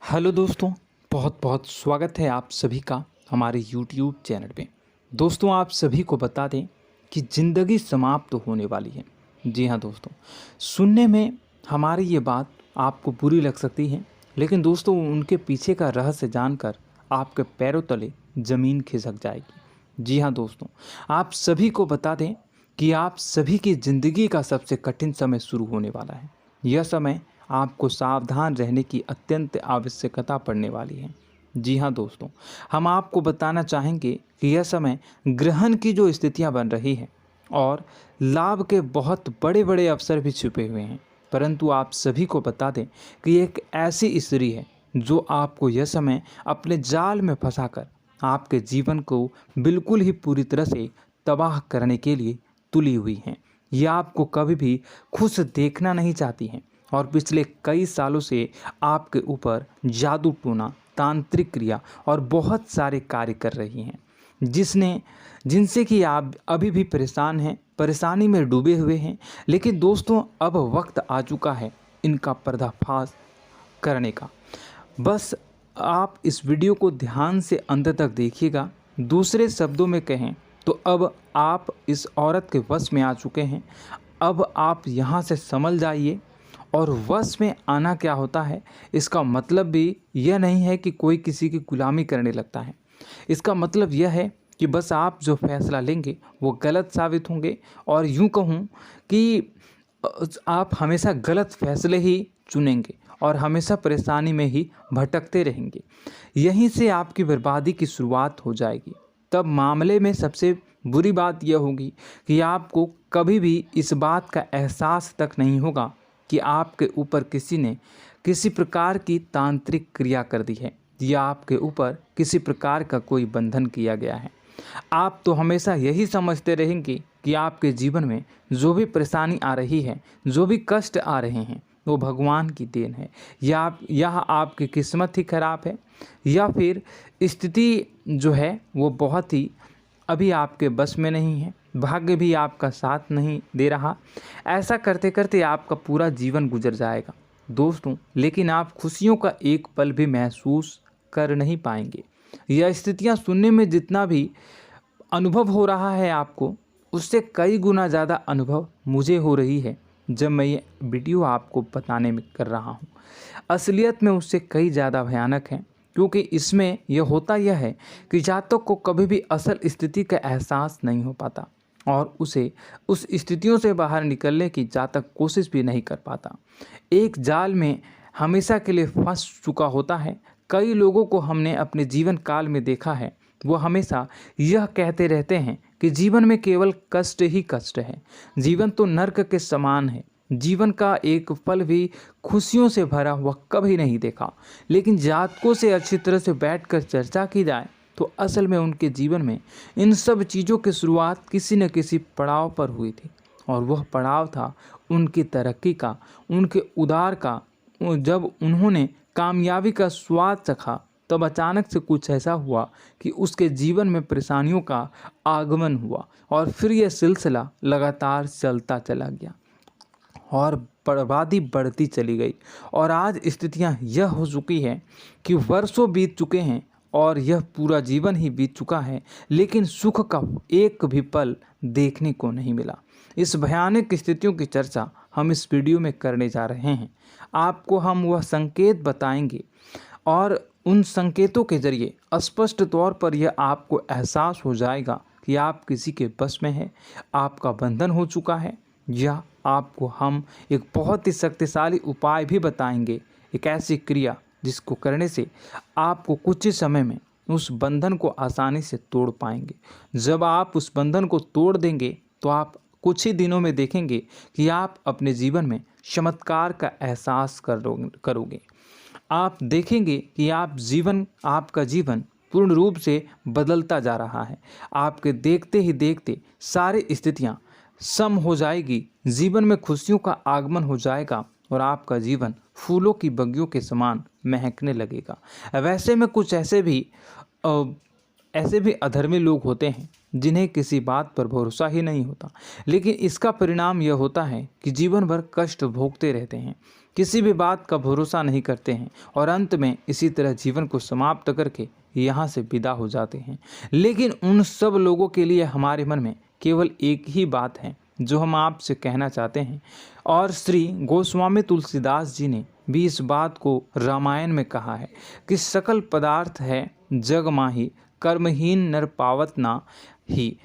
Hello दोस्तों, बहुत बहुत स्वागत है आप सभी का हमारे YouTube चैनल पे। दोस्तों, आप सभी को बता दें कि ज़िंदगी समाप्त होने वाली है। जी हाँ दोस्तों, सुनने में हमारी ये बात आपको बुरी लग सकती है, लेकिन दोस्तों उनके पीछे का रहस्य जानकर आपके पैरों तले ज़मीन खिसक जाएगी। जी हाँ दोस्तों, आप सभी को बता दें कि आप सभी की ज़िंदगी का सबसे कठिन समय शुरू होने वाला है। यह समय आपको सावधान रहने की अत्यंत आवश्यकता पड़ने वाली है। जी हाँ दोस्तों, हम आपको बताना चाहेंगे कि यह समय ग्रहण की जो स्थितियाँ बन रही है और लाभ के बहुत बड़े बड़े अवसर भी छुपे हुए हैं। परंतु आप सभी को बता दें कि एक ऐसी स्त्री है जो आपको यह समय अपने जाल में फंसाकर आपके जीवन को बिल्कुल ही पूरी तरह से तबाह करने के लिए तुली हुई हैं। यह आपको कभी भी खुश देखना नहीं चाहती हैं और पिछले कई सालों से आपके ऊपर जादू टोना, तांत्रिक क्रिया और बहुत सारे कार्य कर रही हैं, जिनसे कि आप अभी भी परेशान हैं, परेशानी में डूबे हुए हैं। लेकिन दोस्तों, अब वक्त आ चुका है इनका पर्दाफाश करने का। बस आप इस वीडियो को ध्यान से अंत तक देखिएगा। दूसरे शब्दों में कहें तो अब आप इस औरत के वश में आ चुके हैं। अब आप यहाँ से संभल जाइए। और वश में आना क्या होता है, इसका मतलब भी यह नहीं है कि कोई किसी की गुलामी करने लगता है। इसका मतलब यह है कि बस आप जो फैसला लेंगे वो गलत साबित होंगे, और यूँ कहूँ कि आप हमेशा गलत फैसले ही चुनेंगे और हमेशा परेशानी में ही भटकते रहेंगे। यहीं से आपकी बर्बादी की शुरुआत हो जाएगी। तब मामले में सबसे बुरी बात यह होगी कि आपको कभी भी इस बात का एहसास तक नहीं होगा कि आपके ऊपर किसी ने किसी प्रकार की तांत्रिक क्रिया कर दी है या आपके ऊपर किसी प्रकार का कोई बंधन किया गया है। आप तो हमेशा यही समझते रहेंगे कि आपके जीवन में जो भी परेशानी आ रही है, जो भी कष्ट आ रहे हैं, वो भगवान की देन है, या आपकी किस्मत ही खराब है, या फिर स्थिति जो है वो बहुत ही अभी आपके बस में नहीं है, भाग्य भी आपका साथ नहीं दे रहा। ऐसा करते करते आपका पूरा जीवन गुजर जाएगा दोस्तों, लेकिन आप खुशियों का एक पल भी महसूस कर नहीं पाएंगे। यह स्थितियां सुनने में जितना भी अनुभव हो रहा है आपको, उससे कई गुना ज़्यादा अनुभव मुझे हो रही है जब मैं ये वीडियो आपको बताने में कर रहा हूँ। असलियत में उससे कई ज़्यादा भयानक है, क्योंकि इसमें यह होता यह है कि जातक को कभी भी असल स्थिति का एहसास नहीं हो पाता और उसे उस स्थितियों से बाहर निकलने की जातक कोशिश भी नहीं कर पाता। एक जाल में हमेशा के लिए फंस चुका होता है। कई लोगों को हमने अपने जीवन काल में देखा है, वो हमेशा यह कहते रहते हैं कि जीवन में केवल कष्ट ही कष्ट है, जीवन तो नर्क के समान है, जीवन का एक पल भी खुशियों से भरा हुआ कभी नहीं देखा। लेकिन जातकों से अच्छी तरह से बैठकर चर्चा की जाए तो असल में उनके जीवन में इन सब चीज़ों की शुरुआत किसी न किसी पड़ाव पर हुई थी, और वह पड़ाव था उनकी तरक्की का, उनके उदार का। जब उन्होंने कामयाबी का स्वाद चखा, तब अचानक से कुछ ऐसा हुआ कि उसके जीवन में परेशानियों का आगमन हुआ, और फिर यह सिलसिला लगातार चलता चला गया और बर्बादी बढ़ती चली गई। और आज स्थितियां यह हो चुकी है कि वर्षों बीत चुके हैं और यह पूरा जीवन ही बीत चुका है, लेकिन सुख का एक भी पल देखने को नहीं मिला। इस भयानक स्थितियों की चर्चा हम इस वीडियो में करने जा रहे हैं। आपको हम वह संकेत बताएंगे और उन संकेतों के जरिए स्पष्ट तौर पर यह आपको एहसास हो जाएगा कि आप किसी के बस में हैं, आपका बंधन हो चुका है, या आपको हम एक बहुत ही शक्तिशाली उपाय भी बताएंगे, एक ऐसी क्रिया जिसको करने से आपको कुछ ही समय में उस बंधन को आसानी से तोड़ पाएंगे। जब आप उस बंधन को तोड़ देंगे तो आप कुछ ही दिनों में देखेंगे कि आप अपने जीवन में चमत्कार का एहसास करोगे। आप देखेंगे कि आपका जीवन पूर्ण रूप से बदलता जा रहा है। आपके देखते ही देखते सारी स्थितियां सम हो जाएगी, जीवन में खुशियों का आगमन हो जाएगा और आपका जीवन फूलों की बगियों के समान महकने लगेगा। वैसे में कुछ ऐसे भी अधर्मी लोग होते हैं जिन्हें किसी बात पर भरोसा ही नहीं होता, लेकिन इसका परिणाम यह होता है कि जीवन भर कष्ट भोगते रहते हैं, किसी भी बात का भरोसा नहीं करते हैं और अंत में इसी तरह जीवन को समाप्त करके यहाँ से विदा हो जाते हैं। लेकिन उन सब लोगों के लिए हमारे मन में केवल एक ही बात है जो हम आपसे कहना चाहते हैं, और श्री गोस्वामी तुलसीदास जी ने भी इस बात को रामायण में कहा है कि सकल पदार्थ है जग माही, कर्महीन नर पावत ना ही।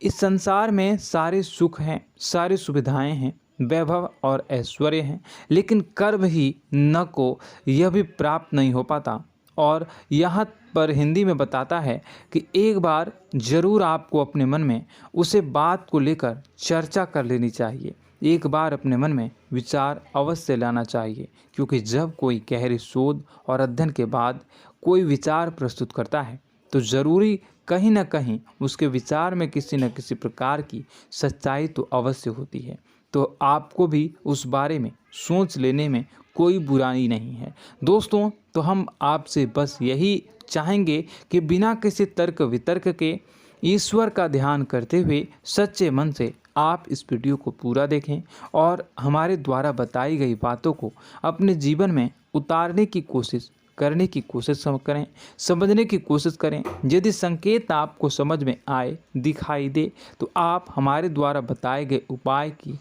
इस संसार में सारे सुख हैं, सारी सुविधाएं हैं, वैभव और ऐश्वर्य हैं, लेकिन कर्म ही न को यह भी प्राप्त नहीं हो पाता। और यहाँ पर हिंदी में बताता है कि एक बार जरूर आपको अपने मन में उसे बात को लेकर चर्चा कर लेनी चाहिए, एक बार अपने मन में विचार अवश्य लाना चाहिए, क्योंकि जब कोई गहरी शोध और अध्ययन के बाद कोई विचार प्रस्तुत करता है तो ज़रूरी कहीं ना कहीं उसके विचार में किसी न किसी प्रकार की सच्चाई तो अवश्य होती है। तो आपको भी उस बारे में सोच लेने में कोई बुराई नहीं है। दोस्तों, तो हम आपसे बस यही चाहेंगे कि बिना किसी तर्क वितर्क के ईश्वर का ध्यान करते हुए सच्चे मन से आप इस वीडियो को पूरा देखें और हमारे द्वारा बताई गई बातों को अपने जीवन में उतारने की कोशिश करने की कोशिश करें, समझने की कोशिश करें। यदि संकेत आपको समझ में आए, दिखाई दे, तो आप हमारे द्वारा बताए गए उपाय की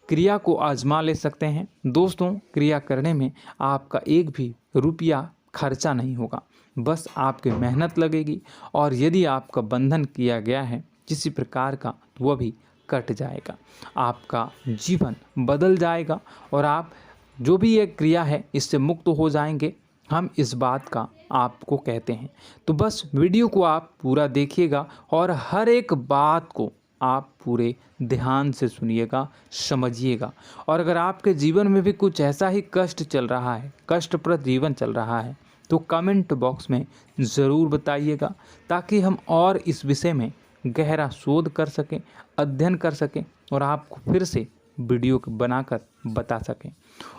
क्रिया को आजमा ले सकते हैं। दोस्तों, क्रिया करने में आपका एक भी रुपया खर्चा नहीं होगा, बस आपकी मेहनत लगेगी, और यदि आपका बंधन किया गया है किसी प्रकार का तो वह भी कट जाएगा, आपका जीवन बदल जाएगा और आप जो भी ये क्रिया है इससे मुक्त हो जाएंगे। हम इस बात का आपको कहते हैं। तो बस वीडियो को आप पूरा देखिएगा और हर एक बात को आप पूरे ध्यान से सुनिएगा, समझिएगा। और अगर आपके जीवन में भी कुछ ऐसा ही कष्ट चल रहा है, कष्टप्रद जीवन चल रहा है, तो कमेंट बॉक्स में ज़रूर बताइएगा, ताकि हम और इस विषय में गहरा शोध कर सकें, अध्ययन कर सकें और आपको फिर से वीडियो बनाकर बता सकें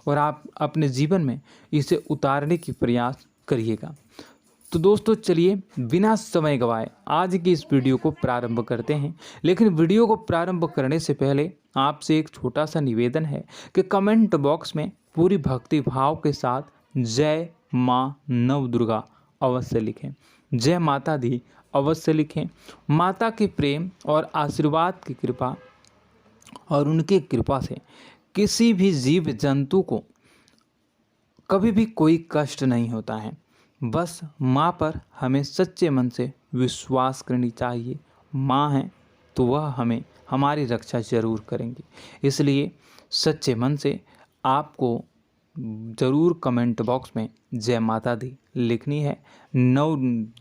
और आप अपने जीवन में इसे उतारने की प्रयास करिएगा। तो दोस्तों, चलिए बिना समय गवाए आज की इस वीडियो को प्रारंभ करते हैं। लेकिन वीडियो को प्रारंभ करने से पहले आपसे एक छोटा सा निवेदन है कि कमेंट बॉक्स में पूरी भक्ति भाव के साथ जय माँ नव दुर्गा अवश्य लिखें, जय माता दी अवश्य लिखें। माता के प्रेम और आशीर्वाद की कृपा और उनकी कृपा से किसी भी जीव जंतु को कभी भी कोई कष्ट नहीं होता है। बस माँ पर हमें सच्चे मन से विश्वास करनी चाहिए। माँ है तो वह हमें हमारी रक्षा जरूर करेंगी। इसलिए सच्चे मन से आपको ज़रूर कमेंट बॉक्स में जय माता दी लिखनी है, नव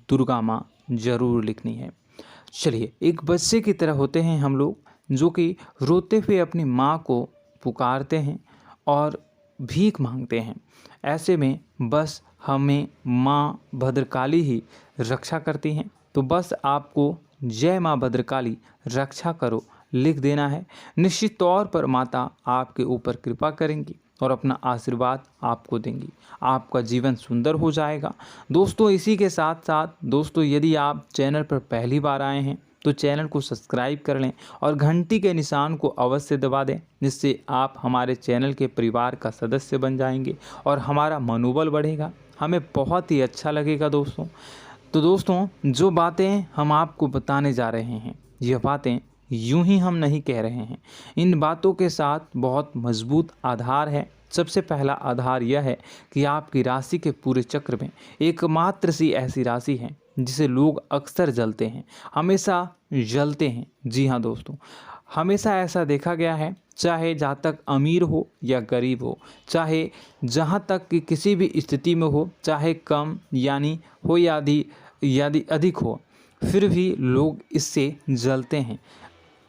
दुर्गा माँ ज़रूर लिखनी है। चलिए, एक बच्चे की तरह होते हैं हम लोग, जो कि रोते हुए अपनी माँ को पुकारते हैं और भीख मांगते हैं। ऐसे में बस हमें माँ भद्रकाली ही रक्षा करती हैं। तो बस आपको जय माँ भद्रकाली रक्षा करो लिख देना है। निश्चित तौर पर माता आपके ऊपर कृपा करेंगी और अपना आशीर्वाद आपको देंगी, आपका जीवन सुंदर हो जाएगा। दोस्तों, इसी के साथ साथ दोस्तों, यदि आप चैनल पर पहली बार आए हैं तो चैनल को सब्सक्राइब कर लें और घंटी के निशान को अवश्य दबा दें, जिससे आप हमारे चैनल के परिवार का सदस्य बन जाएंगे और हमारा मनोबल बढ़ेगा, हमें बहुत ही अच्छा लगेगा दोस्तों। तो दोस्तों, जो बातें हम आपको बताने जा रहे हैं, यह बातें यूं ही हम नहीं कह रहे हैं। इन बातों के साथ बहुत मजबूत आधार है। सबसे पहला आधार यह है कि आपकी राशि के पूरे चक्र में एकमात्र सी ऐसी राशि है जिसे लोग अक्सर जलते हैं, हमेशा जलते हैं। जी हाँ दोस्तों, हमेशा ऐसा देखा गया है, चाहे जहाँ तक अमीर हो या गरीब हो, चाहे जहाँ तक कि किसी भी स्थिति में हो, चाहे कम यानी हो या अधिक हो, फिर भी लोग इससे जलते हैं।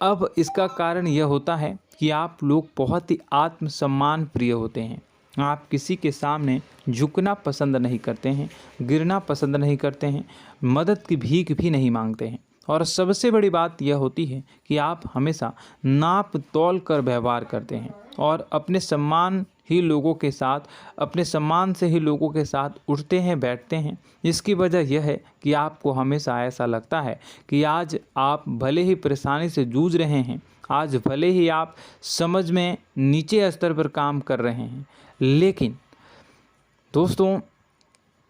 अब इसका कारण यह होता है कि आप लोग बहुत ही आत्मसम्मान प्रिय होते हैं। आप किसी के सामने झुकना पसंद नहीं करते हैं, गिरना पसंद नहीं करते हैं, मदद की भीख भी नहीं मांगते हैं और सबसे बड़ी बात यह होती है कि आप हमेशा नाप तौल कर व्यवहार करते हैं और अपने सम्मान से ही लोगों के साथ उठते हैं बैठते हैं। इसकी वजह यह है कि आपको हमेशा ऐसा लगता है कि आज आप भले ही परेशानी से जूझ रहे हैं, आज भले ही आप समझ में नीचे स्तर पर काम कर रहे हैं, लेकिन दोस्तों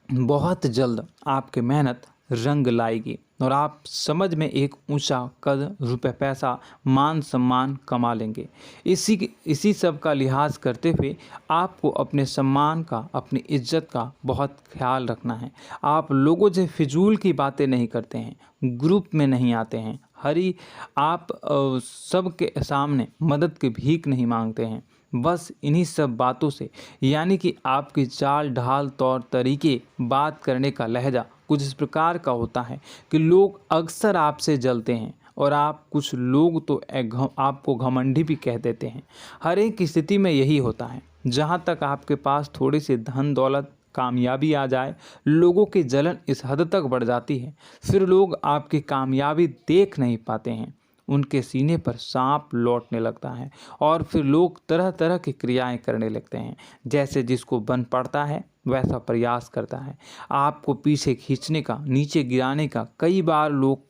बहुत जल्द आपकी मेहनत रंग लाएगी और आप समझ में एक ऊंचा कद, रुपए, पैसा, मान सम्मान कमा लेंगे। इसी सब का लिहाज करते हुए आपको अपने सम्मान का, अपनी इज्जत का बहुत ख्याल रखना है। आप लोगों से फिजूल की बातें नहीं करते हैं, ग्रुप में नहीं आते हैं, आप सबके सामने मदद की भीख नहीं मांगते हैं। बस इन्हीं सब बातों से, यानी कि आपकी चाल ढाल, तौर तरीके, बात करने का लहजा कुछ इस प्रकार का होता है कि लोग अक्सर आपसे जलते हैं और कुछ लोग तो आपको घमंडी भी कह देते हैं। हर एक स्थिति में यही होता है। जहाँ तक आपके पास थोड़ी सी धन दौलत, कामयाबी आ जाए, लोगों की जलन इस हद तक बढ़ जाती है, फिर लोग आपकी कामयाबी देख नहीं पाते हैं, उनके सीने पर सांप लौटने लगता है और फिर लोग तरह तरह की क्रियाएं करने लगते हैं। जैसे जिसको बन पड़ता है वैसा प्रयास करता है। आपको पीछे खींचने का, नीचे गिराने का कई बार लोग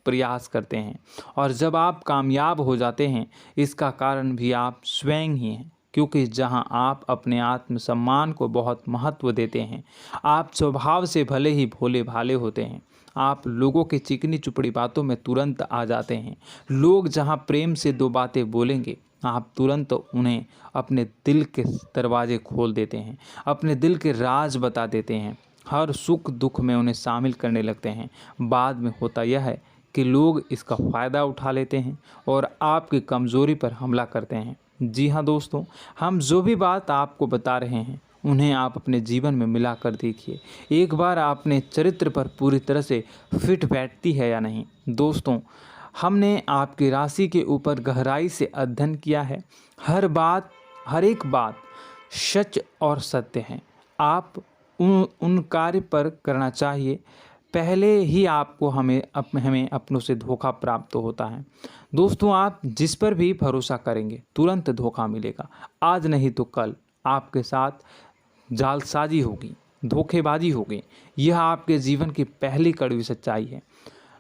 प्रयास करते हैं और जब आप कामयाब हो जाते हैं, इसका कारण भी आप स्वयं ही हैं। क्योंकि जहां आप अपने आत्मसम्मान को बहुत महत्व देते हैं, आप स्वभाव से भले ही भोले भाले होते हैं, आप लोगों की चिकनी चुपड़ी बातों में तुरंत आ जाते हैं। लोग जहां प्रेम से दो बातें बोलेंगे, आप तुरंत उन्हें अपने दिल के दरवाजे खोल देते हैं, अपने दिल के राज बता देते हैं, हर सुख दुख में उन्हें शामिल करने लगते हैं। बाद में होता यह है कि लोग इसका फ़ायदा उठा लेते हैं और आपकी कमज़ोरी पर हमला करते हैं। जी हाँ दोस्तों, हम जो भी बात आपको बता रहे हैं उन्हें आप अपने जीवन में मिला कर देखिए। एक बार आपने चरित्र पर पूरी तरह से फिट बैठती है या नहीं। दोस्तों, हमने आपकी राशि के ऊपर गहराई से अध्ययन किया है। हर एक बात सच और सत्य है। आप उन कार्य पर करना चाहिए, पहले ही आपको हमें अपनों से धोखा प्राप्त होता है। दोस्तों, आप जिस पर भी भरोसा करेंगे तुरंत धोखा मिलेगा। आज नहीं तो कल आपके साथ जालसाजी होगी, धोखेबाजी होगी। यह आपके जीवन की पहली कड़वी सच्चाई है।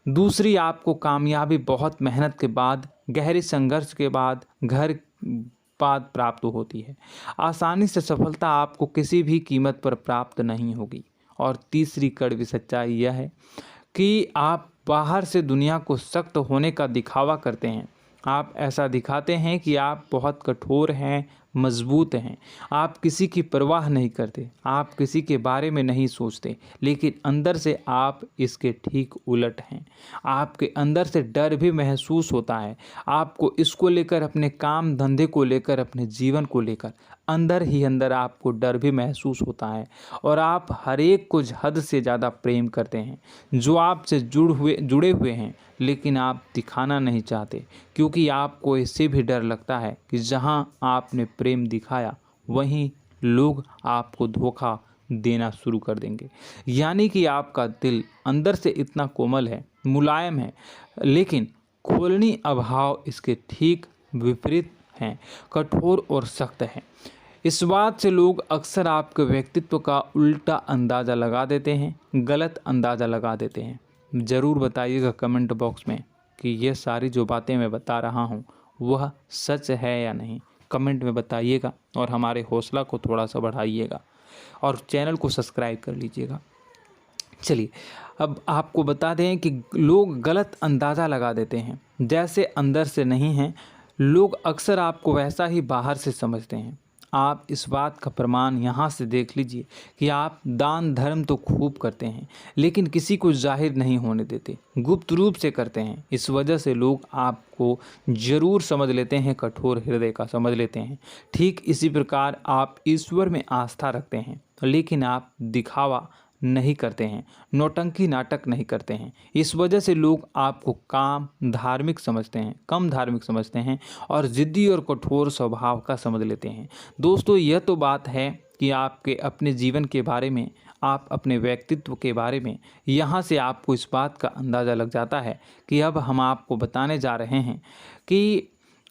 दूसरी, आपको कामयाबी बहुत मेहनत के बाद, गहरे संघर्ष के बाद प्राप्त होती है। आसानी से सफलता आपको किसी भी कीमत पर प्राप्त नहीं होगी। और तीसरी कड़वी सच्चाई यह है कि आप बाहर से दुनिया को सख्त होने का दिखावा करते हैं। आप ऐसा दिखाते हैं कि आप बहुत कठोर हैं, मजबूत हैं, आप किसी की परवाह नहीं करते, आप किसी के बारे में नहीं सोचते, लेकिन अंदर से आप इसके ठीक उलट हैं। आपके अंदर से डर भी महसूस होता है। आपको इसको लेकर, अपने काम धंधे को लेकर, अपने जीवन को लेकर अंदर ही अंदर आपको डर भी महसूस होता है और आप हर एक को हद से ज़्यादा प्रेम करते हैं, जो आपसे जुड़े हुए हैं, लेकिन आप दिखाना नहीं चाहते, क्योंकि आपको इससे भी डर लगता है कि जहां आपने प्रेम दिखाया वहीं लोग आपको धोखा देना शुरू कर देंगे। यानी कि आपका दिल अंदर से इतना कोमल है, मुलायम है, लेकिन खोलनी अभाव इसके ठीक विपरीत हैं, कठोर और सख्त हैं। इस बात से लोग अक्सर आपके व्यक्तित्व का उल्टा अंदाज़ा लगा देते हैं, गलत अंदाज़ा लगा देते हैं। ज़रूर बताइएगा कमेंट बॉक्स में कि ये सारी जो बातें मैं बता रहा हूँ वह सच है या नहीं। कमेंट में बताइएगा और हमारे हौसला को थोड़ा सा बढ़ाइएगा और चैनल को सब्सक्राइब कर लीजिएगा। चलिए, अब आपको बता दें कि लोग गलत अंदाज़ा लगा देते हैं। जैसे अंदर से नहीं हैं, लोग अक्सर आपको वैसा ही बाहर से समझते हैं। आप इस बात का प्रमाण यहाँ से देख लीजिए कि आप दान धर्म तो खूब करते हैं, लेकिन किसी को जाहिर नहीं होने देते, गुप्त रूप से करते हैं। इस वजह से लोग आपको ज़रूर समझ लेते हैं, कठोर हृदय का समझ लेते हैं। ठीक इसी प्रकार आप ईश्वर में आस्था रखते हैं, लेकिन आप दिखावा नहीं करते हैं, नौटंकी नाटक नहीं करते हैं। इस वजह से लोग आपको कम धार्मिक समझते हैं और ज़िद्दी और कठोर स्वभाव का समझ लेते हैं। दोस्तों, यह तो बात है कि आपके अपने जीवन के बारे में, आप अपने व्यक्तित्व के बारे में, यहाँ से आपको इस बात का अंदाज़ा लग जाता है कि अब हम आपको बताने जा रहे हैं कि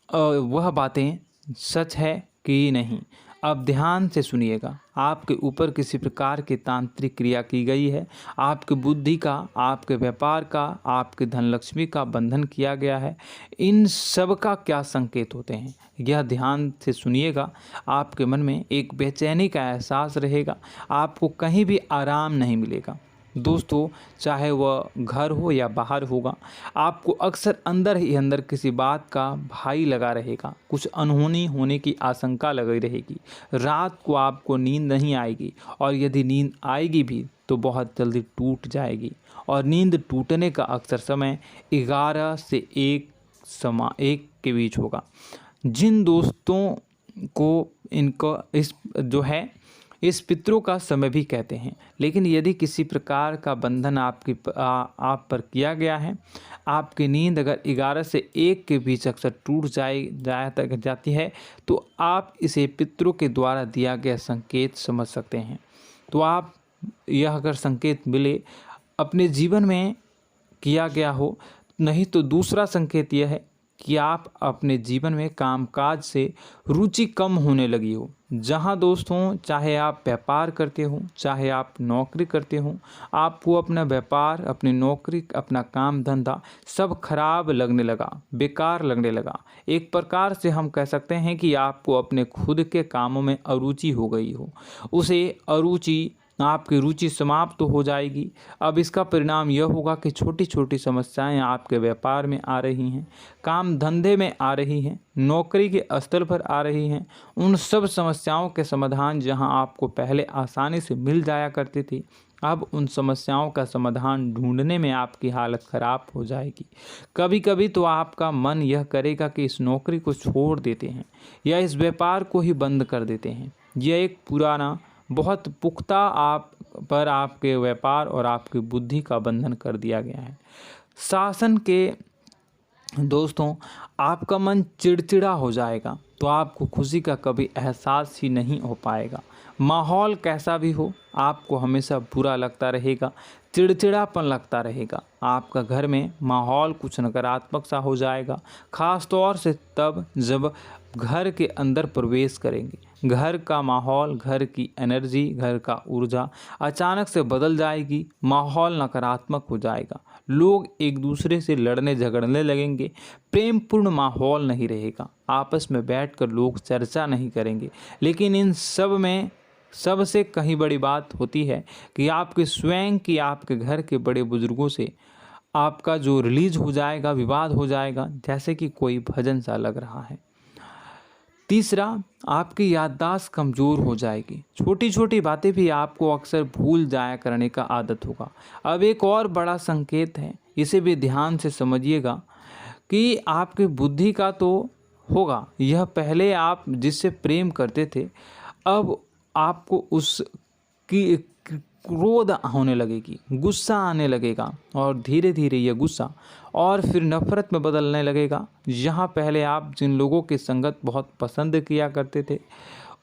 वह बातें सच है कि नहीं। अब ध्यान से सुनिएगा। आपके ऊपर किसी प्रकार की तांत्रिक क्रिया की गई है, आपकी बुद्धि का, आपके व्यापार का, आपके धनलक्ष्मी का बंधन किया गया है। इन सब का क्या संकेत होते हैं, यह ध्यान से सुनिएगा। आपके मन में एक बेचैनी का एहसास रहेगा, आपको कहीं भी आराम नहीं मिलेगा। दोस्तों, चाहे वह घर हो या बाहर होगा, आपको अक्सर अंदर ही अंदर किसी बात का भय लगा रहेगा, कुछ अनहोनी होने की आशंका लगी रहेगी। रात को आपको नींद नहीं आएगी, और यदि नींद आएगी भी तो बहुत जल्दी टूट जाएगी। और नींद टूटने का अक्सर समय 11 से 1 के बीच होगा। जिन दोस्तों को इनको इस पितरों का समय भी कहते हैं। लेकिन यदि किसी प्रकार का बंधन आप पर किया गया है, आपकी नींद अगर 11 से 1 के बीच अक्सर टूट जाती है, तो आप इसे पितरों के द्वारा दिया गया संकेत समझ सकते हैं। तो आप यह अगर संकेत मिले अपने जीवन में किया गया हो, नहीं तो दूसरा संकेत यह है कि आप अपने जीवन में कामकाज से रुचि कम होने लगी हो। जहां दोस्तों, चाहे आप व्यापार करते हो, चाहे आप नौकरी करते हो, आपको अपना व्यापार, अपनी नौकरी, अपना काम धंधा सब खराब लगने लगा, बेकार लगने लगा। एक प्रकार से हम कह सकते हैं कि आपको अपने खुद के कामों में अरुचि हो गई हो। उसे अरुचि, आपकी रुचि समाप्त तो हो जाएगी। अब इसका परिणाम यह होगा कि छोटी छोटी समस्याएं आपके व्यापार में आ रही हैं, काम धंधे में आ रही हैं, नौकरी के स्तर पर आ रही हैं। उन सब समस्याओं के समाधान जहां आपको पहले आसानी से मिल जाया करती थी, अब उन समस्याओं का समाधान ढूंढने में आपकी हालत ख़राब हो जाएगी। कभी कभी तो आपका मन यह करेगा कि इस नौकरी को छोड़ देते हैं या इस व्यापार को ही बंद कर देते हैं। यह एक पुराना, बहुत पुख्ता आप पर आपके व्यापार और आपकी बुद्धि का बंधन कर दिया गया है। शासन के दोस्तों, आपका मन चिड़चिड़ा हो जाएगा, तो आपको खुशी का कभी एहसास ही नहीं हो पाएगा। माहौल कैसा भी हो, आपको हमेशा बुरा लगता रहेगा, चिड़चिड़ापन लगता रहेगा। आपका घर में माहौल कुछ नकारात्मक सा हो जाएगा, ख़ास तौर से तब जब घर के अंदर प्रवेश करेंगे। घर का माहौल, घर की एनर्जी, घर का ऊर्जा अचानक से बदल जाएगी, माहौल नकारात्मक हो जाएगा। लोग एक दूसरे से लड़ने झगड़ने लगेंगे, प्रेमपूर्ण माहौल नहीं रहेगा, आपस में बैठकर लोग चर्चा नहीं करेंगे। लेकिन इन सब में सबसे कहीं बड़ी बात होती है कि आपके स्वयं की, आपके घर के बड़े बुजुर्गों से आपका जो रिलीज हो जाएगा, विवाद हो जाएगा, जैसे कि कोई भजन सा लग रहा है। तीसरा, आपकी याददाश्त कमज़ोर हो जाएगी, छोटी छोटी बातें भी आपको अक्सर भूल जाया करने का आदत होगा। अब एक और बड़ा संकेत है, इसे भी ध्यान से समझिएगा कि आपकी बुद्धि का तो होगा, यह पहले आप जिससे प्रेम करते थे, अब आपको उसकी क्रोध होने लगेगी, गुस्सा आने लगेगा, और धीरे धीरे यह गुस्सा और फिर नफरत में बदलने लगेगा। यहाँ पहले आप जिन लोगों की संगत बहुत पसंद किया करते थे,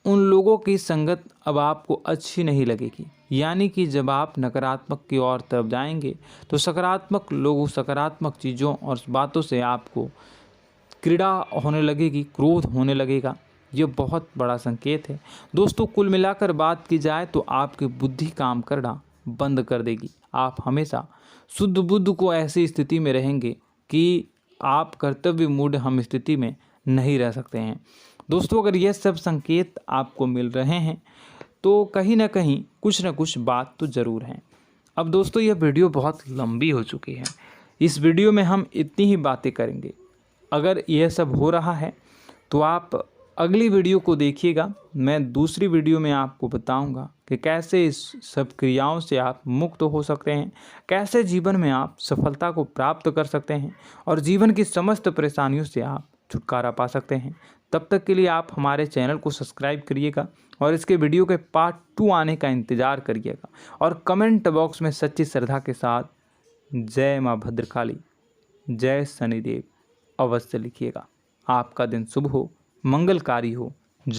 उन लोगों की संगत अब आपको अच्छी नहीं लगेगी। यानी कि जब आप नकारात्मक की ओर तरफ जाएंगे, तो सकारात्मक लोगों, सकारात्मक चीज़ों और बातों से आपको क्रीड़ा होने लगेगी, क्रोध होने लगेगा। ये बहुत बड़ा संकेत है दोस्तों। कुल मिलाकर बात की जाए तो आपकी बुद्धि काम करना बंद कर देगी। आप हमेशा शुद्ध बुद्ध को ऐसी स्थिति में रहेंगे कि आप कर्तव्य मूढ़ हम स्थिति में नहीं रह सकते हैं। दोस्तों, अगर ये सब संकेत आपको मिल रहे हैं तो कहीं ना कहीं कुछ ना कुछ बात तो ज़रूर है। अब दोस्तों, यह वीडियो बहुत लंबी हो चुकी है, इस वीडियो में हम इतनी ही बातें करेंगे। अगर यह सब हो रहा है तो आप अगली वीडियो को देखिएगा। मैं दूसरी वीडियो में आपको बताऊंगा कि कैसे इस सब क्रियाओं से आप मुक्त हो सकते हैं, कैसे जीवन में आप सफलता को प्राप्त कर सकते हैं और जीवन की समस्त परेशानियों से आप छुटकारा पा सकते हैं। तब तक के लिए आप हमारे चैनल को सब्सक्राइब करिएगा और इसके वीडियो के पार्ट 2 आने का इंतज़ार करिएगा। और कमेंट बॉक्स में सच्ची श्रद्धा के साथ जय माँ भद्रकाली, जय शनिदेव अवश्य लिखिएगा। आपका दिन शुभ हो, मंगलकारी हो।